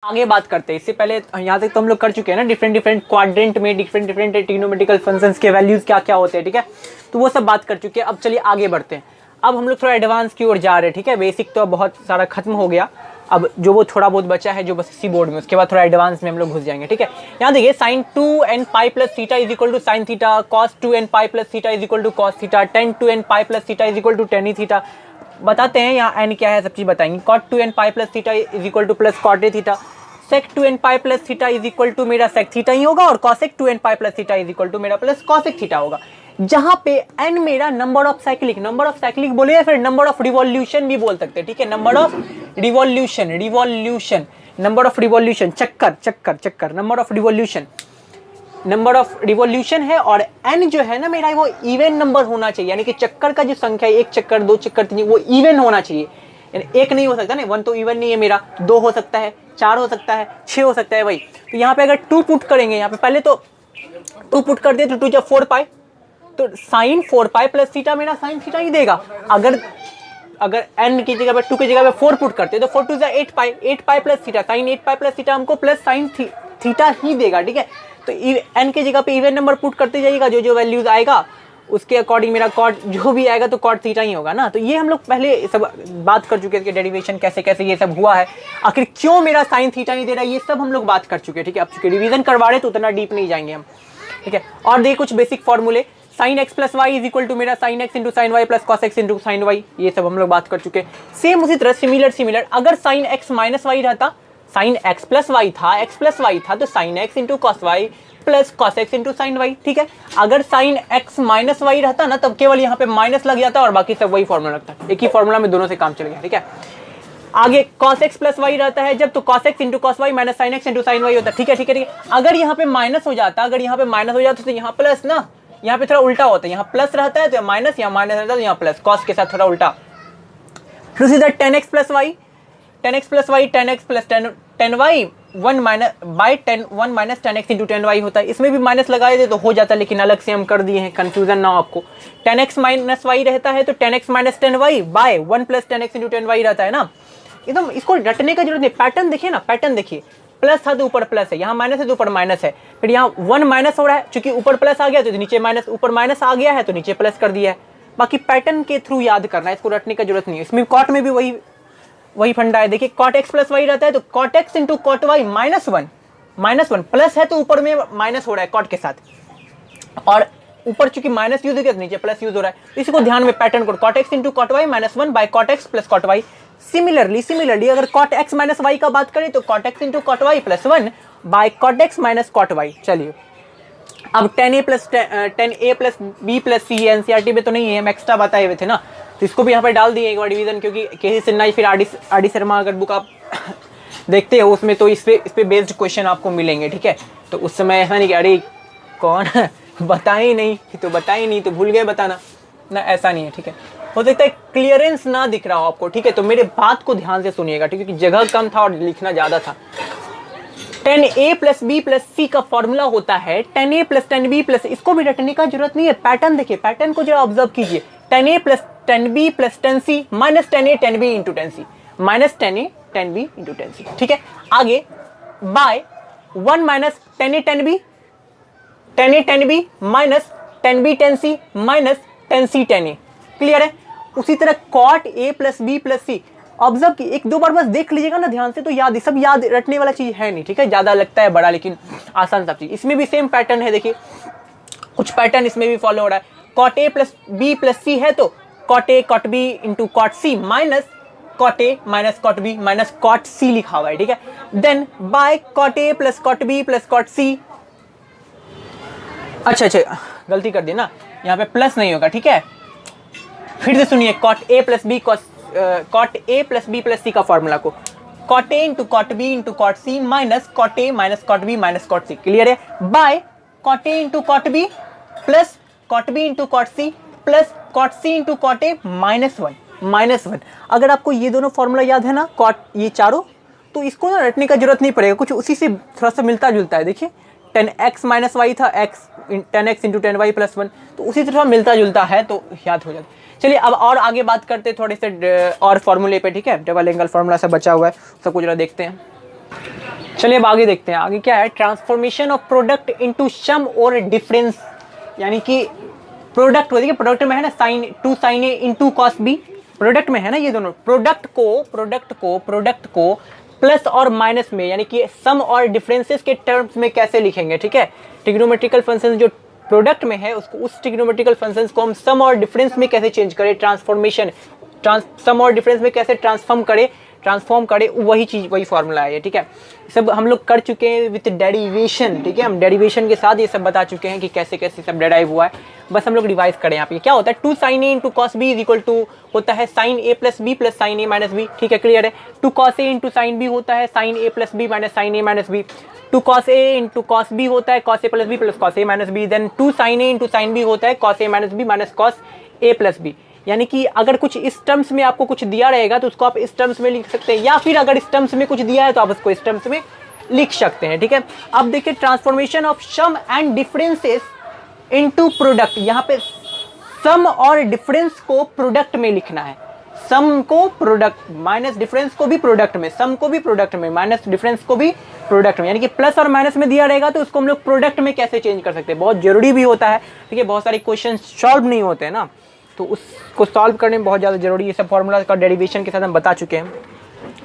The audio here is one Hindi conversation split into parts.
आगे बात करते हैं। इससे पहले यहाँ तक तो हम लोग कर चुके हैं ना, डिफरेंट क्वाड्रेंट में डिफरेंट ट्रिग्नोमेट्रिकल फंक्शंस के वैल्यूज क्या क्या होते हैं, ठीक है, तो वो सब बात कर चुके हैं। अब चलिए आगे बढ़ते हैं। अब हम लोग थोड़ा एडवांस की ओर जा रहे हैं, ठीक है। बेसिक तो बहुत सारा खत्म हो गया, अब जो वो थोड़ा बहुत बचा है जो बस इसी बोर्ड में, उसके बाद थोड़ा एडवांस में हम लोग घुस जाएंगे, ठीक है। यहाँ देखिए sin 2n pi plus theta is equal to sine theta, cos 2n pi plus theta is equal to cos theta, tan 2n pi plus theta is equal to tan theta. बताते हैं यहाँ n क्या है, सब चीज़ बताएंगे। cot 2n pi plus theta is equal to plus cot theta, sec 2n pi plus theta is equal to मेरा sec थीटा ही होगा, और cosec 2n pi plus theta is equal to मेरा प्लस cosec थीटा होगा। जहां पे n मेरा नंबर ऑफ साइक्लिक बोले या फिर नंबर ऑफ रिवॉल्यूशन भी बोल सकते हैं, ठीक है। Number of revolution, number of revolution, चक्कर, नंबर ऑफ रिवॉल्यूशन है। और n जो है ना मेरा, वो इवन नंबर होना चाहिए, यानी कि चक्कर का जो संख्या है, 1 चक्कर 2 चक्कर 3, वो इवन होना चाहिए। यानी 1 नहीं हो सकता ना, 1 तो इवन नहीं है मेरा, 2 हो सकता है, 4 हो सकता है, 6 हो सकता है भाई। तो यहाँ पे अगर 2 पुट करेंगे, यहाँ पे पहले तो 2 पुट कर दिए तो 2 जब 4 पाई, तो साइन 4 पाई प्लस थीटा मेरा साइन थीटा ही देगा। अगर n की जगह पे 2 की जगह पे 4 पुट करते तो 4 2 8 pi plus theta, sine 8 pi plus theta हमको प्लस साइन थीटा ही देगा, ठीक है। तो n की जगह पे इवन नंबर पुट करते जाइएगा, जो जो वैल्यूज आएगा उसके अकॉर्डिंग मेरा कॉट जो भी आएगा तो कॉट थीटा ही होगा ना। तो ये हम लोग पहले सब बात कर चुके हैं कि डेरिवेशन कैसे कैसे ये सब हुआ है, आखिर क्यों मेरा साइन थीटा नहीं दे रहा है, ये सब हम लोग बात कर चुके हैं, ठीक है। अब चूंकि रिवीजन करवा रहे तो उतना डीप नहीं जाएंगे हम, ठीक है। और देखिए कुछ बेसिक फॉर्मूले, sine X plus Y is equal to मेरा sine X into sine Y plus cos X into sine Y, ये सब हम लोग बात कर चुके हैं। सेम उसी तरह सिमिलर अगर साइन एक्स माइनस वाई रहता, साइन एक्स प्लस वाई था तो sine X into cos Y plus cos X into sine Y, ठीक है। अगर साइन एक्स माइनस वाई रहता ना, तब केवल यहाँ पे माइनस लग जाता और बाकी सब वही फॉर्मूला लगता, एक ही फॉर्मूला में दोनों से काम चल गया, ठीक है। आगे cos x प्लस वाई रहता है जब, तो cos x into cos Y minus sine X into sine Y होता है, ठीक है। अगर यहाँ पे माइनस हो जाता, तो यहाँ प्लस ना, यहाँ पे थोड़ा उल्टा होता है, यहाँ प्लस रहता है तो माइनस, यहाँ माइनस रहता है तो यहाँ प्लस, कॉस के साथ थोड़ा उल्टा। फिर सीधा tan x plus Y tan x प्लस tan y 1 minus tan x into tan y होता है। इसमें भी माइनस लगाए थे तो हो जाता, लेकिन अलग से हम कर दिए हैं, कंफ्यूजन ना हो आपको। tan x माइनस y रहता है तो tan x minus tan y by 1 plus tan x into tan y रहता है ना। एकदम इसको रटने का जरूरत नहीं, पैटर्न देखिए ना, पैटर्न देखिए, प्लस था तो ऊपर प्लस है, यहाँ माइनस है तो ऊपर माइनस है, फिर यहाँ 1 माइनस हो रहा है, चूंकि ऊपर प्लस आ गया तो नीचे माइनस, ऊपर माइनस आ गया है तो नीचे प्लस कर दिया है। बाकी पैटर्न के थ्रू याद करना है, इसको रटने का जरूरत नहीं है। इसमें कॉट में भी वही फंडा है। देखिए cot x प्लस वाई रहता है तो cot x into cot Y minus one plus है तो ऊपर में माइनस हो रहा है कॉट के साथ, और ऊपर चूंकि माइनस यूज हो गया तो नीचे प्लस यूज हो रहा है। तो इसी को ध्यान में पैटर्न को, cot x into cot Y minus 1 by cot x plus cot Y. Similarly अगर cot x माइनस वाई का बात करें तो cot x into cot Y plus 1 by cot x minus cot Y. चलिए अब tan a plus b plus c NCERT में तो नहीं है, हम एक्स्ट्रा बताए हुए थे ना, तो इसको भी यहाँ पर डाल दिए एक बार डिवीजन, क्योंकि केसी सिन्हा फिर आर डी शर्मा अगर बुक आप देखते हो उसमें तो इस पे बेस्ड क्वेश्चन आपको मिलेंगे, ठीक है। तो उस समय ऐसा नहीं कि अरे कौन बताए नहीं तो भूल गए बताना ना, ऐसा नहीं है, ठीक है। हो सकता है क्लियरेंस ना दिख रहा हो आपको, ठीक है, तो मेरे बात को ध्यान से सुनिएगा, ठीक है, क्योंकि जगह कम था और लिखना ज़्यादा था। tan a plus B plus C का फॉर्मूला होता है tan a plus tan b plus, इसको भी रटने का जरूरत नहीं है, पैटर्न देखिए, पैटर्न को जरा ऑब्जर्व कीजिए। tan a plus tan b plus tan c minus tan a tan b into tan c, minus tan a tan b into tan c, ठीक है। आगे by 1 minus tan a tan b minus tan b tan c minus tan c tan a, clear है। उसी तरह cot a plus b plus c, observe की एक दो बार बस देख लीजिएगा ना ध्यान से, तो याद, सब याद रटने वाला चीज है नहीं, ठीक है, ज्यादा लगता है बड़ा लेकिन आसान सब चीज। इसमें भी सेम पैटर्न है, देखिए कुछ पैटर्न इसमें भी फॉलो हो रहा है। cot a plus b plus c है तो cot a cot b into cot c minus cot a minus cot b minus cot c लिखा हुआ है, ठीक है। Then by cot a plus cot b plus cot c, अच्छा गलती कर दी ना, यहाँ पे प्लस नहीं होगा, ठीक है। फिर से सुनिए, cot a plus b plus c का फॉर्मूला को, cot a into cot b into cot c minus cot a minus cot b minus cot c, clear है। By cot a into cot b plus cot b into cot c plus cot c into cot a minus one. अगर आपको ये दोनों फॉर्मूला याद है ना, cot ये चारों, तो इसको ना रटने का जरूरत नहीं पड़ेगा, कुछ उसी से थोड़ा सा मिलता जुलता है। देखिए tan x माइनस वाई था, tan x into tan y plus 1, तो उसी से थोड़ा मिलता जुलता है तो याद हो जाता है। चलिए अब और आगे बात करते हैं थोड़े से और फॉर्मूले पे, ठीक है। डबल एंगल फॉर्मूला सब बचा हुआ है, सब कुछ जरा देखते हैं। चलिए अब आगे देखते हैं, आगे क्या है, transformation of product into some और डिफरेंस, यानी कि प्रोडक्ट हो, देखिए प्रोडक्ट में है ना sign to sine A into cos B, product में है ना ये दोनों, प्रोडक्ट को प्लस और माइनस में, यानी कि सम और डिफरेंसेस के टर्म्स में कैसे लिखेंगे, ठीक है। ट्रिग्नोमेट्रिकल फंक्शन जो प्रोडक्ट में है उसको, उस ट्रिग्नोमेट्रिकल फंक्शंस को हम सम और डिफरेंस में कैसे चेंज करें, ट्रांसफॉर्मेशन सम और डिफरेंस में कैसे ट्रांसफॉर्म करे, वही चीज, वही फॉर्मूला है ये, ठीक है। सब हम लोग कर चुके हैं विद डेरिवेशन, ठीक है, हम डेरिवेशन के साथ ये सब बता चुके हैं कि कैसे कैसे सब डेराइव हुआ है, बस हम लोग रिवाइज करें। यहाँ पे क्या होता है, two sine A into cos B is equal to होता है sine A plus B plus sine A minus B, ठीक है, क्लियर है। Two cos A into sine B होता है sine A plus B minus sine A minus B, two cos A into cos B होता है cos A plus B plus cos A minus B, then two sine A into sine B होता है cos A minus B minus cos A plus B. यानी कि अगर कुछ इस टर्म्स में आपको कुछ दिया रहेगा तो उसको आप इस टर्म्स में लिख सकते हैं, या फिर अगर इस टर्म्स में कुछ दिया है तो आप उसको इस टर्म्स में लिख सकते हैं, ठीक है। अब देखिए transformation of sum and differences into product, यहाँ पे सम और डिफरेंस को प्रोडक्ट में लिखना है, सम को प्रोडक्ट माइनस डिफरेंस को भी प्रोडक्ट में, सम को भी प्रोडक्ट में, माइनस डिफरेंस को भी प्रोडक्ट में, यानी कि प्लस और माइनस में दिया रहेगा तो उसको हम लोग प्रोडक्ट में कैसे चेंज कर सकते हैं, बहुत जरूरी भी होता है, ठीक है। बहुत सारे क्वेश्चन सॉल्व नहीं होते हैं ना, तो उसको सॉल्व करने में बहुत ज़्यादा जरूरी है, सब फॉर्मूला का डेरिवेशन के साथ हम बता चुके हैं।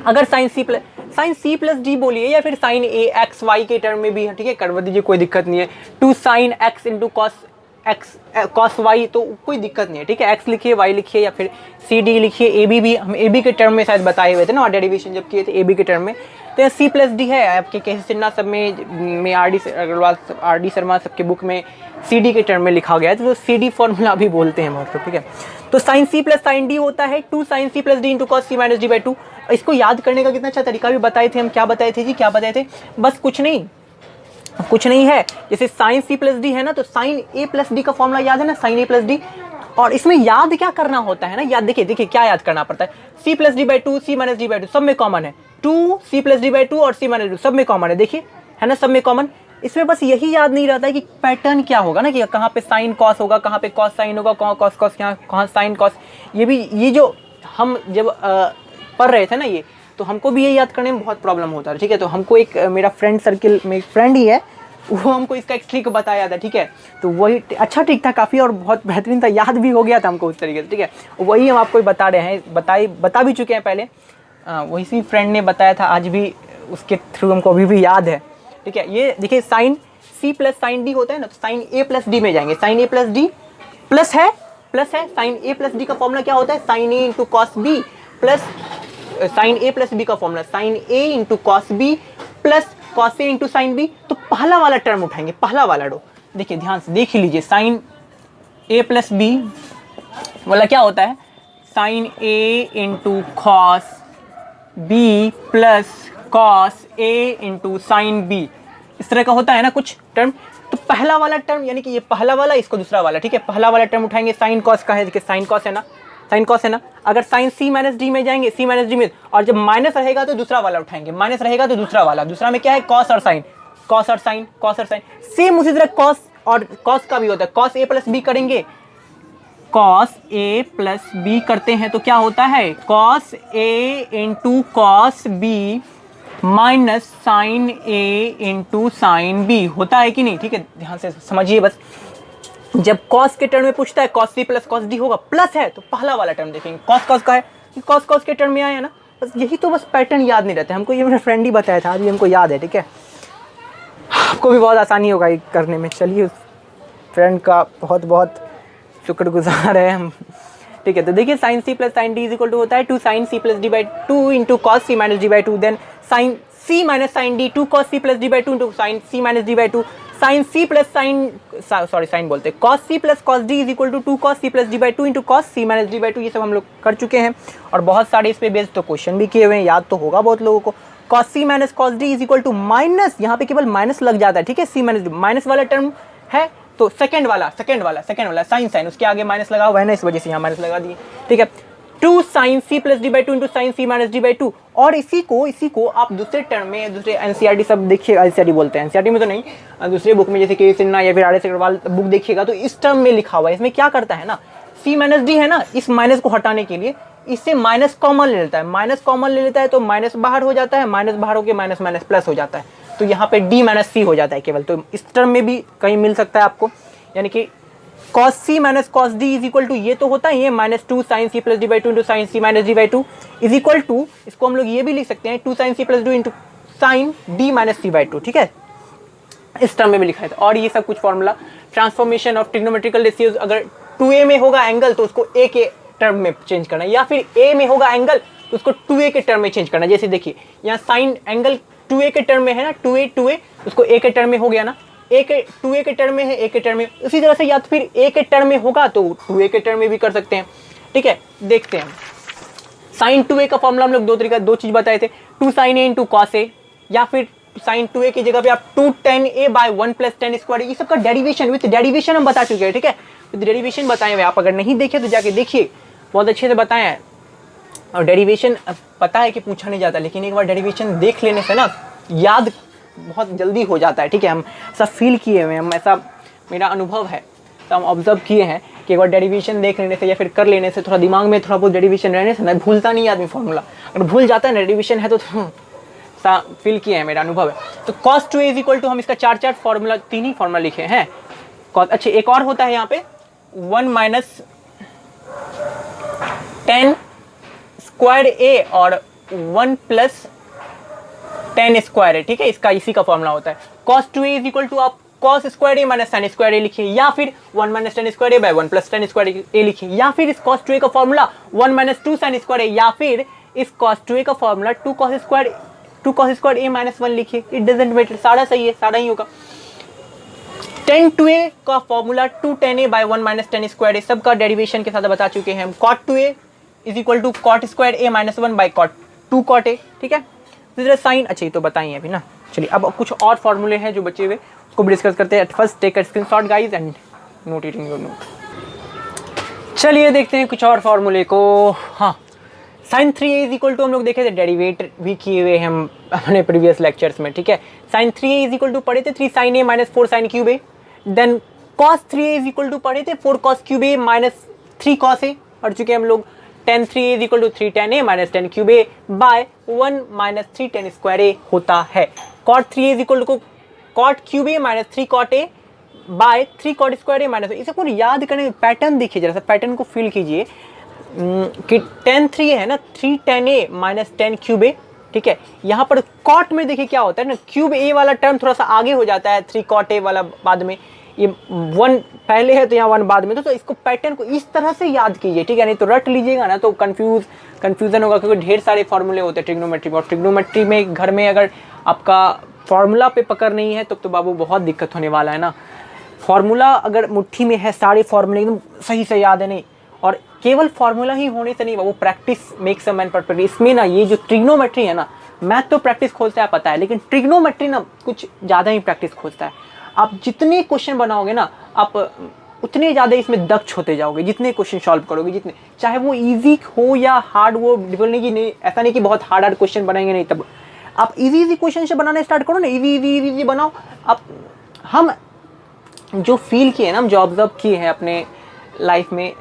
अगर साइन सी प्लस डी बोलिए या फिर साइन ए एक्स वाई के टर्म में भी है, ठीक है, करवा दीजिए, कोई दिक्कत नहीं है। Two sine X into cos Y, तो कोई दिक्कत नहीं है, ठीक है, एक्स लिखिए वाई लिखिए या फिर सी डी लिखिए, ए बी भी हम ए बी के टर्म में शायद बताए हुए थे ना, और डेरिवेशन जब किए थे ए बी के टर्म में, तो सी प्लस डी है आपके केसी सिन्हा सब में R D Agarwal R D Sharma सबके बुक में सी डी के टर्म में लिखा गया है, तो सी डी फॉर्मूला भी बोलते हैं बहुत लोग, ठीक है। तो sine C plus sine D होता है two sine C plus D into cos C minus D by two. इसको याद करने का कितना अच्छा तरीका भी बताए थे हम, क्या बताए थे जी, क्या बताए थे, बस कुछ नहीं है, जैसे साइन सी प्लस डी है ना, तो साइन ए प्लस डी का फॉर्मूला याद है ना, साइन ए प्लस डी, और इसमें याद क्या करना होता है ना, याद देखिए क्या याद करना पड़ता है, C plus D by two C minus D by two सब में कॉमन है, two C plus D by two और सी माइनस डी सब में कॉमन है, देखिए है ना, सब में कॉमन। इसमें बस यही याद नहीं रहता है कि पैटर्न क्या होगा ना, कि कहाँ पे साइन कॉस होगा, कहाँ पे कॉस साइन होगा, कहाँ कॉस कॉस, कहाँ साइन कॉस, ये जो हम जब पढ़ रहे थे ना ये, तो हमको भी ये याद करने में बहुत प्रॉब्लम होता है, ठीक है। तो हमको एक मेरा फ्रेंड सर्किल में एक फ्रेंड ही है, वो हमको इसका एक ट्रिक बताया था, ठीक है, तो वही अच्छा ट्रिक था काफ़ी और बहुत बेहतरीन था, याद भी हो गया था हमको उस तरीके से, ठीक है, वही हम आपको बता रहे हैं, बता भी चुके हैं पहले, वही फ्रेंड ने बताया था, आज भी उसके थ्रू हमको अभी भी याद है, ठीक है। ये देखिए sine C plus sine D होता है ना, तो साइन ए प्लस डी में जाएंगे, sine A plus D plus है साइन ए प्लस डी का फॉर्मूला क्या होता है, sine A into cos B plus sine A plus B का formula sine A into cos B plus cos A into sine B. तो पहला वाला टर्म उठाएंगे, पहला वाला रो, देखिए ध्यान से देख लीजिए, साइन ए प्लस बी वाला क्या होता है, sine A into cos B plus cos A into sine B, इस तरह का होता है ना कुछ टर्म। तो पहला वाला टर्म, यानी कि ये पहला वाला, इसको दूसरा वाला, ठीक है, पहला वाला टर्म उठाएंगे, साइन कॉस का है, देखिए साइन कॉस है ना, अगर साइन सी माइनस डी में जाएंगे, सी माइनस डी में, और जब माइनस रहेगा तो दूसरा वाला उठाएंगे, माइनस रहेगा तो दूसरा वाला, दूसरा में क्या है, कॉस और साइन, सेम उसी तरह कॉस का भी होता है, कॉस ए प्लस बी करेंगे, कॉस ए प्लस बी करते हैं तो क्या होता है, cos A into cos B minus sine A into sine B होता है कि नहीं, ठीक है, ध्यान से समझिए बस। जब कॉस के टर्म में पूछता है cos C plus cos D होगा, प्लस है तो पहला वाला टर्म देखेंगे, कॉस का है, कॉस के टर्म में आया ना, बस यही तो, बस पैटर्न याद नहीं रहता हमको, ये मेरा फ्रेंड ही बताया था, आज भी हमको याद है, ठीक है, आपको भी बहुत आसानी होगा ये करने में। चलिए उस फ्रेंड का बहुत बहुत शुक्रगुजार है हम, ठीक है। तो देखिए sine C plus sine D is equal to होता है two sine C plus D by two into cos C minus D by two, then sine C minus sine D two cos C plus D by two into sine C minus D by two, sine C plus sine बोलते cos C plus cos D is equal to cos C plus D by two into cos C minus D by two, ये सब हम लोग कर चुके हैं और बहुत सारे इस पे बेस्ड तो क्वेश्चन भी किए हुए हैं, याद तो होगा बहुत लोगों को। Cos C minus cos D is equal to minus, यहाँ पे केवल माइनस लग जाता है, ठीक है, सी माइनस डी, माइनस वाला टर्म है तो सेकंड वाला साइन उसके आगे माइनस लगा हुआ है ना, इस वजह से यहाँ माइनस लगा दिए, ठीक है। Two sine C plus D by two into sine C minus D by two, और इसी को आप दूसरे टर्म में, दूसरे एनसीईआरटी सब देखिएगा, एनसीईआरटी बोलते हैं, एनसीईआरटी में तो नहीं, दूसरे बुक में जैसे के सिन्हा या फिर आर एस अग्रवाल बुक देखिएगा तो इस टर्म में लिखा हुआ है, इसमें क्या करता है ना, सी माइनस डी है ना, इस माइनस को हटाने के लिए इससे माइनस कॉमन ले लेता है, माइनस कॉमन ले लेता है तो माइनस बाहर हो जाता है, माइनस बाहर होकर माइनस माइनस प्लस हो जाता है, तो यहाँ पे डी माइनस सी हो जाता है केवल। तो इस टर्म में भी कहीं मिल सकता है आपको, यानी कि cos c minus cos d is equal to, ये तो होता है ये -2 sin c plus D by two into sine C minus D by two is equal to, इसको हम लोग ये भी लिख सकते हैं 2 sin c plus D into sine D minus C by two, ठीक है, इस टर्म में भी लिखा है। और ये सब कुछ formula transformation of trigonometrical ratios, अगर 2a में होगा एंगल तो उसको a के टर्म में चेंज करना है, या फिर a में होगा एंगल तो उसको 2a के टर्म में चेंज करना है। जैसे देखिए यहाँ साइन एंगल 2a के टर्म में है ना, 2a उसको a के टर्म में हो गया ना, 2a के टर्म में है, a के टर्म में, उसी तरह से या तो फिर a के टर्म में होगा तो 2a के टर्म में भी कर सकते हैं, ठीक है। देखते हैं साइन 2a का फॉर्मूला हम लोग दो चीज़ बताए थे, 2 sin a into cos A, या फिर साइन 2a की जगह पे आप 2 tan a by 1 plus tan square, ये सब का डेरिवेशन विथ डेरिवेशन हम बता चुके हैं, ठीक है, विथ डेरिवेशन बताए हुए। आप अगर नहीं देखे तो जाके देखिए, बहुत अच्छे से बताए हैं। और डेरिवेशन पता है कि पूछा नहीं जाता, लेकिन एक बार डेरिवेशन देख लेने से ना याद बहुत जल्दी हो जाता है, ठीक है। हम ऐसा फील किए हुए हैं, हम ऐसा, मेरा अनुभव है, तो हम ऑब्जर्व किए हैं कि एक बार डेरिवेशन देख लेने से या फिर कर लेने से, थोड़ा दिमाग में थोड़ा बहुत डेरिवेशन रहने से ना भूलता नहीं आदमी फॉर्मूला, अगर भूल जाता है ना डेरिवेशन है तो सा फील किया है, मेरा अनुभव है। तो cos 2a is equal to, हम इसका चार फॉर्मूला, 3 ही फॉर्मूला लिखे हैं। अच्छा एक और होता है यहाँ पे 1 माइनस tan स्क्वायर a और 1 प्लस tan स्क्वायर है, ठीक है, इसका इसी का फॉर्मूला होता है। cos 2a is equal to आप cos square a minus tan square a लिखिए, या फिर 1 minus tan square a by 1 plus tan square a लिखिए, या फिर इस cos 2a का formula 1 minus 2 sin square a, या फिर इस cos 2a का formula 2 cos square a minus 1 लिखिए, इट डजंट मैटर, सारा सही है, सारा ही होगा। tan 2a का formula 2 tan a by 1 minus tan square a, सबका डेरिवेशन के साथ बता चुके हैं हम। cot 2a is equal to cot square a minus 1 by cot 2 cot a, ठीक है। साइन, अच्छा ये तो बताइए अभी ना। चलिए अब कुछ और फॉर्मूले हैं जो बचे हुए, उसको भी डिस्कस करते हैं। First take a screenshot guys and note it in your note. चलिए देखते हैं कुछ और फॉर्मूले को। हाँ, sign 3a is equal to हम लोग देखे थे, डेरिवेट भी किए हुए हम अपने प्रीवियस लेक्चर्स में, ठीक है। Sign 3a is equal to पढ़े थे 3 sin a minus 4 sin cube a, then cos 3a is equal to पढ़े थे 4 cos cube a minus 3 cos a पढ़ चुके हैं हम लोग। tan 3a is equal to 3 tan a minus tan cube a by 1 minus 3 tan square a होता है। cot 3a is equal to cot cube a minus 3 cot a by 3 cot square a minus, इसे को याद करने पैटर्न देखिए जरा सा, पैटर्न को फील कीजिए कि tan 3 है ना 3 tan a minus tan cube a, ठीक है। यहाँ पर cot में देखिए क्या होता है ना, क्यूब a वाला टर्म थोड़ा सा आगे हो जाता है, 3 cot a वाला बाद में, ये 1 पहले है तो यहाँ 1 बाद में, तो इसको पैटर्न को इस तरह से याद कीजिए, ठीक है, नहीं तो रट लीजिएगा ना तो कंफ्यूजन होगा, क्योंकि ढेर सारे फॉर्मूले होते हैं ट्रिग्नोमेट्री में, और ट्रिग्नोमेट्री में घर में अगर आपका फॉर्मूला पे पकड़ नहीं है तो बाबू बहुत दिक्कत होने वाला है ना। फॉर्मूला अगर मुट्ठी में है, सारे फॉर्मूले एकदम सही से याद है नहीं, और केवल फॉर्मूला ही होने से नहीं बाबू, practice makes a man perfect. इसमें ना ये जो ट्रिग्नोमेट्री है ना, मैथ तो प्रैक्टिस खोजता है पता है, लेकिन ट्रिग्नोमेट्री ना कुछ ज़्यादा ही प्रैक्टिस खोजता है। आप जितने क्वेश्चन बनाओगे ना, आप उतने ज़्यादा इसमें दक्ष होते जाओगे, जितने क्वेश्चन सॉल्व करोगे, जितने चाहे वो इजी हो या हार्ड, वो डिपेंड नहीं, ऐसा नहीं कि बहुत हार्ड क्वेश्चन बनाएंगे नहीं, तब आप इजी क्वेश्चन से बनाना स्टार्ट करो ना, इजी बनाओ। आप हम जो फील किए ना, हम जो ऑब्जर्व किए हैं अपने लाइफ में,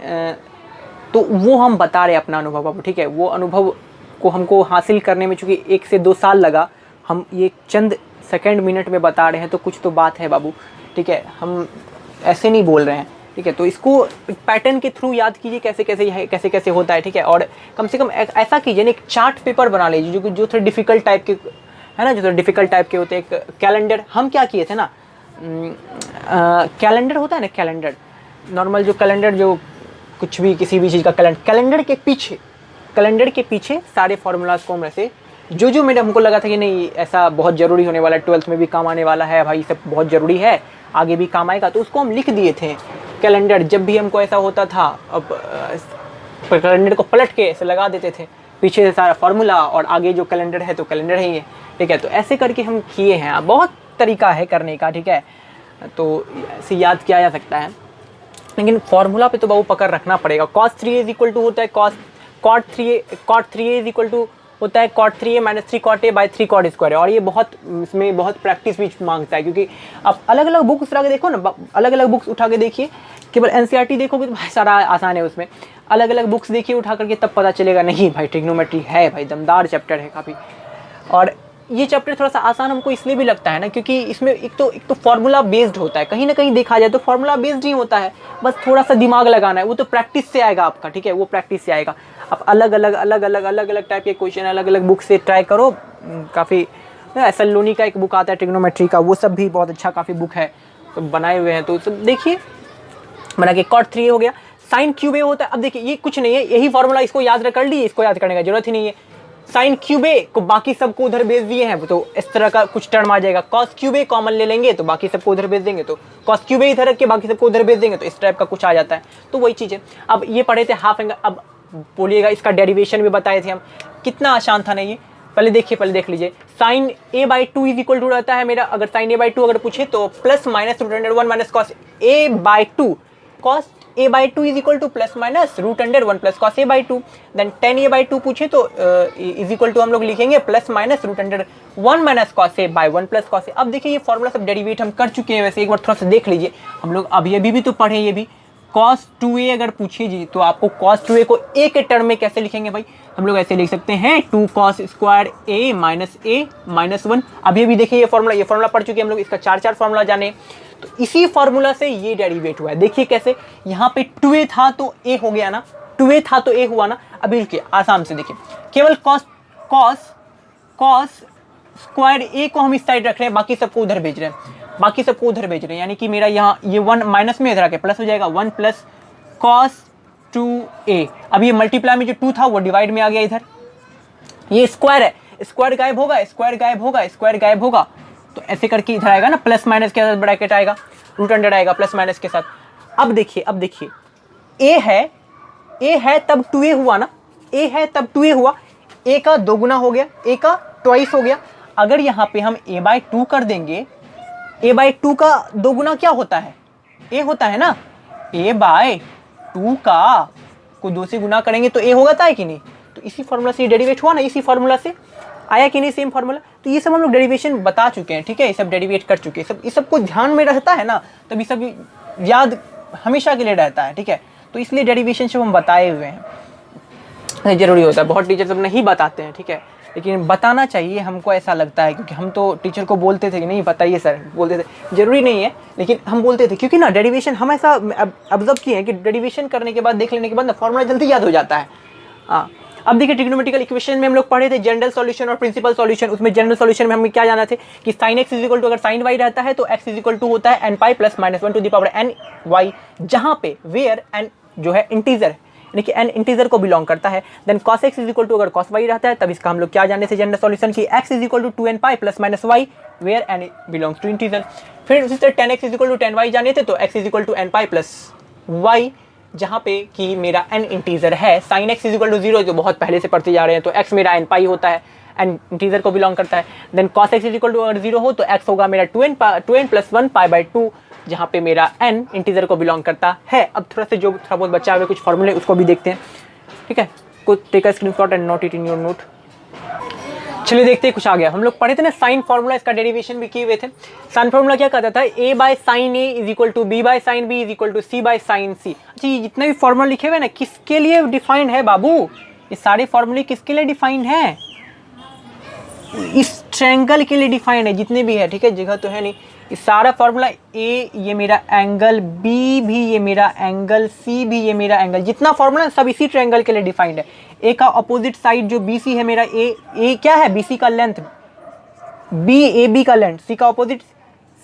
तो वो हम बता रहे हैं अपना अनुभव बाबू, ठीक है। वो अनुभव को हमको हासिल करने में चूँकि 1 से 2 साल लगा, हम ये चंद सेकंड मिनट में बता रहे हैं, तो कुछ तो बात है बाबू, ठीक है, हम ऐसे नहीं बोल रहे हैं, ठीक है। तो इसको पैटर्न के थ्रू याद कीजिए कैसे कैसे होता है, ठीक है। और कम से कम ऐसा कीजिए ना, एक चार्ट पेपर बना लीजिए जो थोड़े डिफ़िकल्ट टाइप के है ना, जो थोड़े डिफ़िकल्ट टाइप के होते हैं। एक कैलेंडर, हम क्या किए थे ना, कैलेंडर होता है ना, कैलेंडर नॉर्मल जो कैलेंडर, जो कुछ भी किसी भी चीज़ का कैलेंडर के पीछे सारे फार्मूलाज को हम ऐसे जो मेरे हमको लगा था कि नहीं ऐसा बहुत ज़रूरी होने वाला है, 12th में भी काम आने वाला है भाई, सब बहुत ज़रूरी है, आगे भी काम आएगा, तो उसको हम लिख दिए थे कैलेंडर। जब भी हमको ऐसा होता था, अब कैलेंडर को पलट के ऐसे लगा देते थे, पीछे से सारा फार्मूला और आगे जो कैलेंडर है तो कैलेंडर ही है, ठीक है। तो ऐसे करके हम किए हैं, बहुत तरीका है करने का, ठीक है, तो ऐसे याद किया जा सकता है, लेकिन फार्मूला पे तो बाबू पकड़ रखना पड़ेगा। cos 3a is equal to होता है cot 3a is equal to होता है cot 3a minus 3 cot a by 3 cot square है। और ये इसमें बहुत प्रैक्टिस भी मांगता है, क्योंकि आप अलग अलग बुक्स उठा के देखो ना, अलग अलग बुक्स उठा के देखिए केवल एनसीईआरटी देखोगे तो भाई सारा आसान है, उसमें अलग अलग बुक्स देखिए उठा करके, तब पता चलेगा नहीं भाई ट्रिग्नोमेट्री है भाई दमदार चैप्टर है काफ़ी। और ये चैप्टर थोड़ा सा आसान हमको इसलिए भी लगता है ना, क्योंकि इसमें एक तो फार्मूला बेस्ड होता है, कहीं ना कहीं देखा जाए तो फार्मूला बेस्ड ही होता है, बस थोड़ा सा दिमाग लगाना है, वो तो प्रैक्टिस से आएगा आपका, ठीक है, वो प्रैक्टिस से आएगा। आप अलग अलग टाइप के क्वेश्चन अलग अलग बुक से ट्राई करो। काफ़ी एस एल लोनी का एक बुक आता है ट्रिग्नोमेट्री का, वो सब भी बहुत अच्छा काफ़ी बुक है, तो बनाए हुए हैं, तो सब देखिए। बना के cot 3a हो गया, साइन क्यूब ए होता है। अब देखिए ये कुछ नहीं है, यही फॉर्मूला, इसको याद कर ली, इसको याद करने का जरूरत ही नहीं है। साइन क्यूब ए को बाकी सबको उधर भेज दिए हैं, तो इस तरह का कुछ टर्म आ जाएगा। कॉस क्यूब ए कॉमन ले लेंगे तो बाकी सबको उधर भेज देंगे, तो कॉस क्यूब ए इधर रख के बाकी सबको उधर भेज देंगे, तो इस टाइप का कुछ आ जाता है। तो वही चीज़ है। अब ये पढ़े थे हाफ एंगल, अब बोलिएगा इसका डेरिवेशन भी बताए थे हम, कितना आसान था ना ये। पहले देखिए, पहले देख लीजिए, sign a/2 is equal to रहता है मेरा, अगर साइन a/2 अगर पूछे तो plus minus √1 minus cos a/2, cos a/2 is equal to plus minus √1 plus cos a/2। Then tan a/2 पूछे तो इज इक्वल टू हम लोग लिखेंगे plus minus √1 minus cos a/1 plus cos a। अब देखिए ये फॉर्मूला सब डेरिवेट हम कर चुके हैं, वैसे एक बार थोड़ा सा देख लीजिए हम लोग। अभी भी तो पढ़े ये भी, cos 2a अगर पूछिए जी तो आपको cos 2a को a के टर्म में कैसे लिखेंगे भाई, हम लोग ऐसे लिख सकते हैं 2 cos स्क्वायर a माइनस 1। अभी देखिए ये फॉर्मूला पढ़ चुके हैं हम लोग, इसका 4 फॉर्मूला जाने, तो इसी फॉर्मूला से ये डेरिवेट हुआ है। देखिए कैसे, यहाँ पे 2a था तो a हो गया ना, 2a था तो a हुआ ना। अभी रुकिए आसाम से देखिए, केवल cos स्क्वायर a को हम इस साइड रख रहे हैं, बाकी सबको उधर भेज रहे हैं, यानी कि मेरा यहाँ ये 1 माइनस में इधर आके प्लस हो जाएगा, 1 प्लस cos 2a। अब ये मल्टीप्लाई में जो 2 था वो डिवाइड में आ गया इधर, ये स्क्वायर है, स्क्वायर गायब होगा, तो ऐसे करके इधर आएगा ना, प्लस माइनस के साथ ब्रैकेट आएगा, √100 आएगा प्लस माइनस के साथ। अब देखिए a है तब 2a हुआ ना, a का 2 गुना हो गया, a का ट्वाइस हो गया। अगर यहाँ पे हम a/2 कर देंगे, a/2 का 2 गुना क्या होता है, a होता है ना, a/2 का को 2 से गुना करेंगे तो a होता है कि नहीं। तो इसी फॉर्मूला से डेरिवेट हुआ ना, इसी फॉर्मूला से आया कि नहीं, सेम फॉर्मूला। तो ये सब हम लोग डेरिवेशन बता चुके हैं, ठीक है, ये सब डेरिवेट कर चुके हैं, ये सब को ध्यान में रहता है ना, तब ये सब याद हमेशा के लिए रहता है, ठीक है। तो इसलिए डेरिवेशन सब हम बताए हुए हैं, जरूरी होता है। बहुत टीचर सब नहीं बताते हैं, ठीक है, लेकिन बताना चाहिए, हमको ऐसा लगता है, क्योंकि हम तो टीचर को बोलते थे कि नहीं बताइए सर, बोलते थे, जरूरी नहीं है लेकिन हम बोलते थे, क्योंकि ना डेरिवेशन हम ऐसा ऑब्जर्व किए हैं कि डेरिवेशन करने के बाद, देख लेने के बाद ना फॉर्मूला जल्दी याद हो जाता है। हाँ, अब देखिए ट्रिग्नोमेट्रिकल इक्वेशन में हम लोग पढ़े थे जनरल सॉल्यूशन और प्रिंसिपल सॉल्यूशन। उसमें जनरल सॉल्यूशन में हमें क्या जाना थे कि sin x is equal to, अगर sin y रहता है तो x इज इक्वल टू होता है n पाई plus minus 1 to the power n y, जहाँ पे वेयर n जो है इंटीजर, यानी कि n इंटीजर को बिलोंग करता है। Then cos x is equal to, अगर cos y रहता है तब इसका हम लोग क्या जाने से जनरल सॉल्यूशन की x is equal to 2n pi plus minus y where n belongs to integer. फिर उसी तरह tan x is equal to tan y जाने थे, तो x is equal to n पाई प्लस y, जहाँ पे कि मेरा n इंटीजर है। sin x is equal to 0 जो बहुत पहले से पढ़ते जा रहे हैं, तो x मेरा n पाई होता है, n इंटीजर को बिलोंग करता है। Then cos x is equal to अगर 0 हो तो x होगा मेरा 2n प्लस 1 पाई/2, जहाँ पे मेरा n इंटीजर को बिलोंग करता है। अब थोड़ा बहुत बचा हुआ कुछ फॉर्मूले उसको भी देखते हैं, ठीक है, कुछ take a screenshot and note it in your note. चलिए देखते हैं, कुछ आ गया। हम लोग पढ़े थे ना साइन फार्मूला, इसका डेरिवेशन भी किए हुए थे। साइन फार्मूला क्या कहता था, a/sin a is equal to b/sin b is equal to c/sin c। अच्छा, ये जितने भी फार्मूला लिखे हुए ना किसके लिए डिफाइंड है बाबू, ये सारे फार्मूले किसके लिए डिफाइंड है, इस ट्रायंगल के लिए डिफाइंड है, जितने भी है, ठीक है, जगह तो है नहीं। ये सारा फार्मूला ए, ये मेरा एंगल बी भी, ये मेरा एंगल सी भी, ये मेरा एंगल, जितना फार्मूला सब इसी ट्रायंगल के लिए डिफाइंड है। ए का अपोजिट साइड जो बी सी है मेरा, ए क्या है, बी सी का लेंथ, बी ए बी का लेंथ, सी का अपोजिट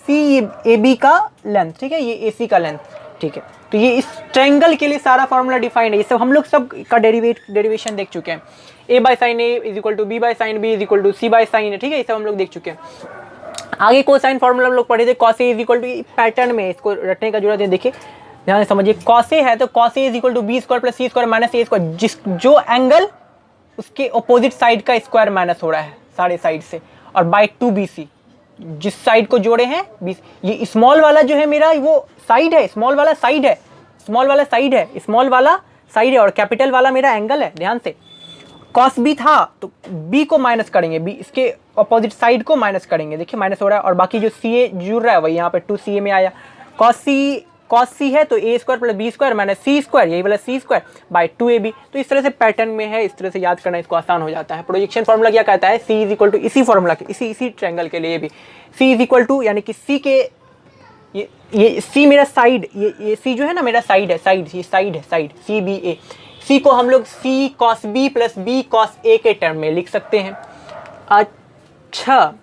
सी ए बी का लेंथ, ठीक है, ये ए सी का लेंथ, ठीक है। तो ये इस ट्रायंगल के लिए सारा फार्मूला डिफाइंड है। ये सब हम लोग सब का डेरिवेशन देख चुके हैं। a/sin a is equal to b/sin b is equal to c/sin a, ठीक है, ये सब हम लोग देख चुके हैं। आगे कोसाइन फार्मूला हम लोग पढ़े थे, cos a is equal to, pattern में इसको रटने का जरूरत है। देखिए ध्यान से समझिए, cos a है तो cos a is equal to B square plus C square minus A square, जो एंगल उसके अपोजिट साइड का स्क्वायर माइनस हो रहा है सारे साइड से, और बाई 2bc, जिस साइड को जोड़े हैं 20। ये स्मॉल वाला जो है मेरा वो साइड है, स्मॉल वाला साइड है, और कैपिटल वाला मेरा एंगल है। ध्यान से, cos b था तो b को माइनस करेंगे, b इसके अपोजिट साइड को माइनस करेंगे, देखिए माइनस हो रहा है, और बाकी जो ca जुड़ रहा है वही यहाँ पे 2ca में आया। cos c कॉस सी है तो A square plus B square minus C square, यही वाला सी स्क्वायर बाय 2ab। तो इस तरह से पैटर्न में है, इस तरह से याद करना इसको आसान हो जाता है। प्रोजेक्शन फॉर्मूला क्या कहता है, सी इज इक्वल टू, इसी फॉर्मूला के इसी ट्रायंगल के लिए भी सी इज इक्वल टू, यानी कि सी के ये सी मेरा साइड, ये सी जो है ना मेरा साइड है, साइड ये साइड है, साइड सी बी ए, सी को हम लोग C cos B plus B cos A के टर्म में लिख सकते हैं। अच्छा,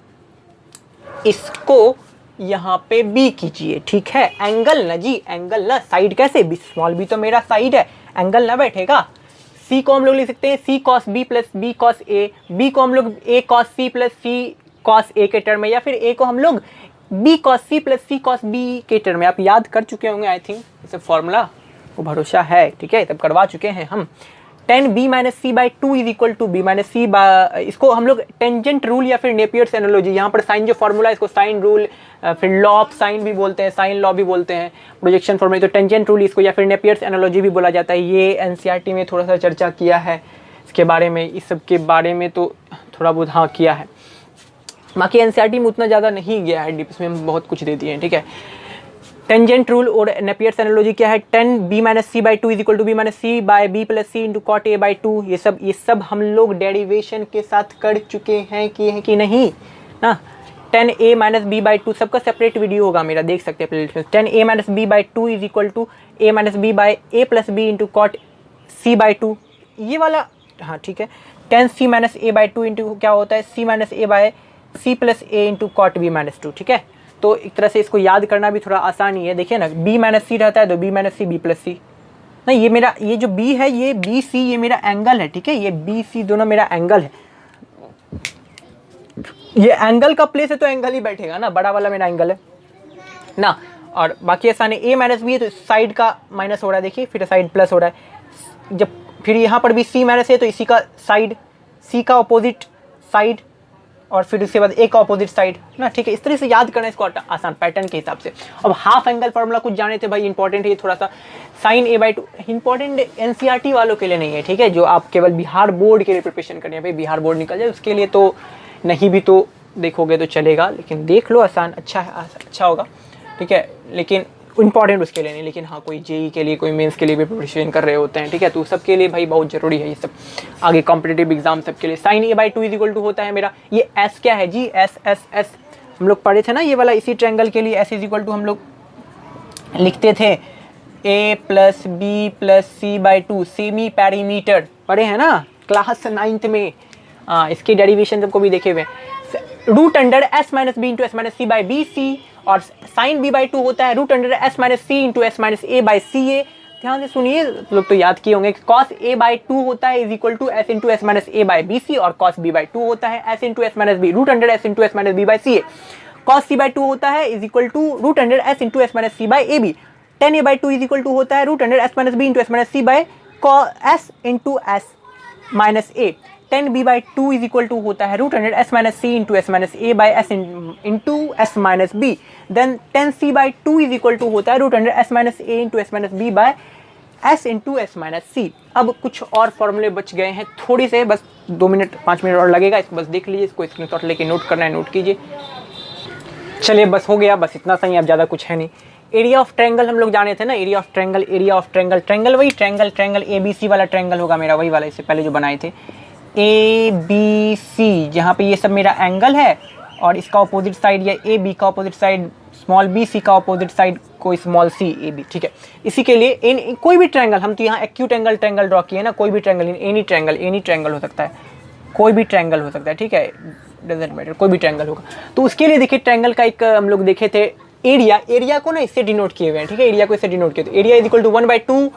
इसको यहाँ पे बी कीजिए, ठीक है, एंगल ना जी, एंगल ना, साइड कैसे, स्मॉल बी तो मेरा साइड है, एंगल ना बैठेगा। सी को हम लोग लिख सकते हैं C cos B plus B cos A, B को हम लोग A cos C plus C cos A के टर्म में, या फिर ए को हम लोग B cos C plus C cos B के टर्म में। आप याद कर चुके होंगे आई थिंक, इसे फॉर्मूला को भरोसा है, ठीक है, तब करवा चुके हैं हम। tan b minus C by two is equal to B minus C, इसको हम लोग टेंजेंट रूल या फिर नेपियर्स एनालॉजी, यहाँ पर साइन जो फॉर्मूला है इसको साइन रूल, फिर लॉ ऑफ साइन भी बोलते हैं, साइन लॉ भी बोलते हैं, प्रोजेक्शन फॉर्मूला, तो टेंजेंट रूल इसको या फिर नेपियर्स एनालॉजी भी बोला जाता है। ये एनसीईआरटी में थोड़ा सा चर्चा किया है इसके बारे में, इस सब के बारे में तो थोड़ा बहुत हाँ किया है, बाकी एनसीईआरटी में उतना ज़्यादा नहीं गया है डीप, इसमें हम बहुत कुछ दे दिए हैं, ठीक है। टेंजेंट रूल और नेपियर्स एनालॉजी क्या है, tan b minus C by two is equal to B minus C by B plus C into cot A by two. ये सब हम लोग डेरिवेशन के साथ कर चुके हैं कि नहीं ना। tan a minus B by two, सबका सेपरेट वीडियो होगा मेरा, देख सकते हैं प्लेलिस्ट में। tan a minus B by two is equal to a minus B by A plus B into cot C by two, ये वाला हाँ ठीक है। tan c minus A by two into क्या होता है, c minus A by C plus A into cot B minus two, ठीक है। तो एक तरह से इसको याद करना भी थोड़ा आसान ही है, देखिए ना, b माइनस सी रहता है तो b minus C B plus C, नहीं ये मेरा ये जो b है ये बी सी ये मेरा एंगल है, ठीक है, ये बी सी दोनों मेरा एंगल है, ये एंगल का प्लेस है तो एंगल ही बैठेगा ना, बड़ा वाला मेरा एंगल है ना। और बाकी आसान है, a माइनस बी है तो साइड का माइनस हो रहा है, देखिए फिर साइड प्लस हो रहा है, जब फिर यहाँ पर भी c माइनस है तो इसी का साइड, c का अपोजिट साइड, और फिर उसके बाद एक का अपोजिट साइड ना, ठीक है। इस तरह से याद करना इसको आसान पैटर्न के हिसाब से। अब हाफ एंगल फार्मूला कुछ जाने थे भाई, इंपॉर्टेंट है ये थोड़ा सा, sine A by two important NCERT वालों के लिए नहीं है, ठीक है, जो आप केवल बिहार बोर्ड के लिए प्रिपरेशन करनी है, भाई बिहार बोर्ड निकल जाए उसके लिए तो नहीं भी तो देखोगे तो चलेगा, लेकिन देख लो आसान, अच्छा है, अच्छा होगा, ठीक है, लेकिन इंपॉर्टेंट उसके लिए नहीं। लेकिन हाँ कोई जेई के लिए कोई मेंस के लिए भी प्रिपरेशन कर रहे होते हैं, ठीक है, तो सबके लिए भाई बहुत ज़रूरी है ये सब, आगे कॉम्पिटिटिव एग्जाम सबके लिए। Sine A by two is equal to होता है मेरा, ये एस क्या है जी, एस एस एस हम लोग पढ़े थे ना, ये वाला इसी ट्रायंगल के लिए एस इज इक्वल टू हम लोग लिखते थे A plus B plus C by two, semi perimeter पढ़े हैं ना क्लास 9th में, इसके डेरिवेशन सबको भी देखे हुए। Root under S minus B into S minus C by B C, और साइन बी बाई टू होता है root under S minus C into S minus A by C A. ध्यान से सुनिए, लोग तो याद किए होंगे, कॉस ए बाई टू होता है is equal to S into S minus A by B C, और कॉस बी बाई टू होता है S into S minus B root under S into S minus B by C A. Cos C by two होता है is equal to root under S into S minus C by A B. Tan A by two is equal to होता है root under S minus B into S minus C by S into S minus A. Tan B by two is equal to होता है root under S minus C into S minus A by S into S minus B. Then tan C by two is equal to होता है root under S minus A into S minus B by S into S minus C. अब कुछ और फॉर्मूले बच गए हैं थोड़ी से, बस 2 मिनट 5 मिनट और लगेगा, इसको बस देख लीजिए, इसको स्क्रीनशॉट लेके नोट करना है नोट कीजिए। चलिए बस हो गया, बस इतना सही, अब ज़्यादा कुछ है नहीं। एरिया ऑफ ट्रायंगल हम लोग जाने थे ना, area of triangle, area of triangle, triangle वही ट्रायंगल ए बी सी वाला ट्रायंगल होगा मेरा, वही वाला इससे पहले जो बनाए थे ए बी सी, जहाँ पे ये सब मेरा एंगल है और इसका अपोजिट साइड या ए बी का अपोजिट साइड स्मॉल बी, सी का अपोजिट साइड कोई स्मॉल सी ए बी, ठीक है। इसी के लिए इन कोई भी ट्रायंगल, हम तो यहाँ एक्यूट एंगल ट्रायंगल ड्रॉ किए ना, कोई भी ट्रायंगल, एनी ट्रायंगल हो सकता है, कोई भी ट्रायंगल हो सकता है, ठीक है, डजेंट मैटर, कोई भी ट्रायंगल होगा। तो उसके लिए देखिए ट्रायंगल का एक हम लोग देखे थे एरिया को ना इससे डिनोट किए हुए हैं, ठीक है, एरिया को इससे डिनोट किए, तो area is equal to 1/2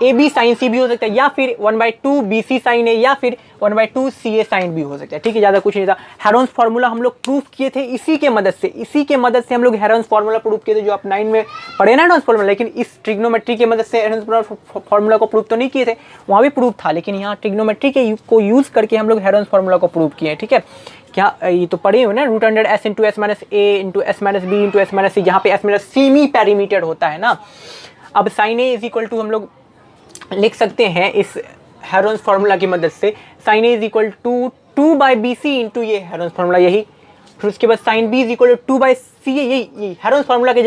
A B sine C भी हो सकता है, या फिर 1/2 बी सी साइन ए, या फिर 1/2 सी ए साइन बी हो सकता है, ठीक है, ज़्यादा कुछ नहीं था। हेरोन्स फार्मूला हम लोग प्रूफ किए थे इसी के मदद से हम लोग हेरोन्स फार्मूला प्रूफ किए थे, जो आप 9 में पढ़े ना हेरोन्स फार्मूला, लेकिन इस ट्रिग्नोमेट्री की मदद से हेरोन्स फार्मूला को प्रूफ तो नहीं किए थे, वहाँ भी प्रूफ था, लेकिन यहाँ ट्रिग्नोमेट्री के को यूज़ करके हम लोग हेरोन्स फार्मूला को प्रूफ किए हैं, ठीक है। क्या ये तो पढ़े हुए ना, root under S into S minus A into S minus B into S minus C, जहाँ पे एस मेरा सेमी पैरीमीटर होता है ना। अब sine A is equal to हम लोग लिख सकते हैं इस हेरोन्स फार्मूला की मदद से, sine A is equal to 2/BC into ये हेरोन्स फार्मूला, यही फिर उसके बाद sine B is equal to 2/c, यही हेरोन्स फार्मूला की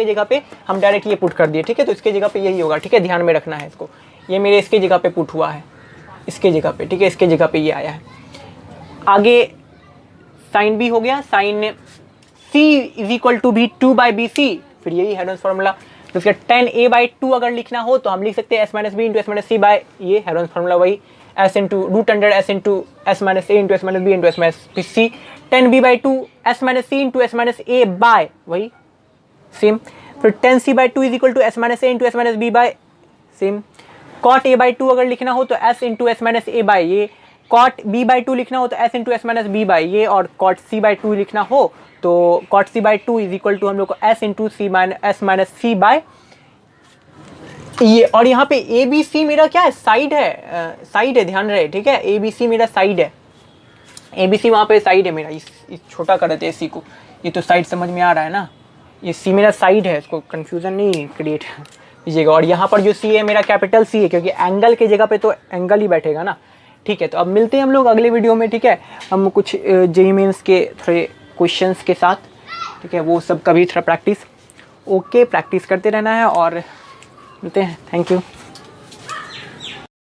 जगह पे हम डायरेक्ट ये पुट कर दिए, ठीक है। तो इसके जगह पे यही होगा, ठीक है, ध्यान में रखना है इसको। ये मेरे इसके जगह पे पुट हुआ है, इसके जगह पे, ठीक है, इसके जगह पे ये आया है। आगे साइन बी हो गया, sine C is equal to भी 2/bc, फिर यही हेरोन्स फार्मूला। तो उसका tan a/2 अगर लिखना हो तो हम लिख सकते हैं s - b into s - c by ये हेरोन्स फार्मूला, वही s into √100 s into s - a into s - b into s - c, tan b/2 s - c into s - a by वही सेम, फिर tan c/2 is equal to s - a into s - b by same. cot a/2 अगर लिखना हो तो s into s - a by ये, cot b/2 लिखना हो तो s into s - b by ये, और cot c/2 लिखना हो तो cot c/2 is equal to हम लोग को s into s - c by ये। और यहाँ पे ए बी सी मेरा क्या है, साइड है, साइड है, ध्यान रहे, ठीक है। ए बी सी मेरा साइड है, ए बी सी वहाँ पे साइड है मेरा, इस छोटा कर देते हैं सी को, ये तो साइड समझ में आ रहा है ना, ये सी मेरा साइड है, इसको कंफ्यूजन नहीं क्रिएट कीजिएगा। और यहाँ पर जो सी है मेरा कैपिटल सी है, क्योंकि एंगल की जगह पे तो एंगल ही बैठेगा ना, ठीक है। तो अब मिलते हैं हम लोग अगले वीडियो में, ठीक है। हम कुछ जेईई मेंस के थोड़े क्वेश्चंस के साथ, ठीक है, वो सब कभी थोड़ा प्रैक्टिस करते रहना है, और मिलते हैं। Thank you.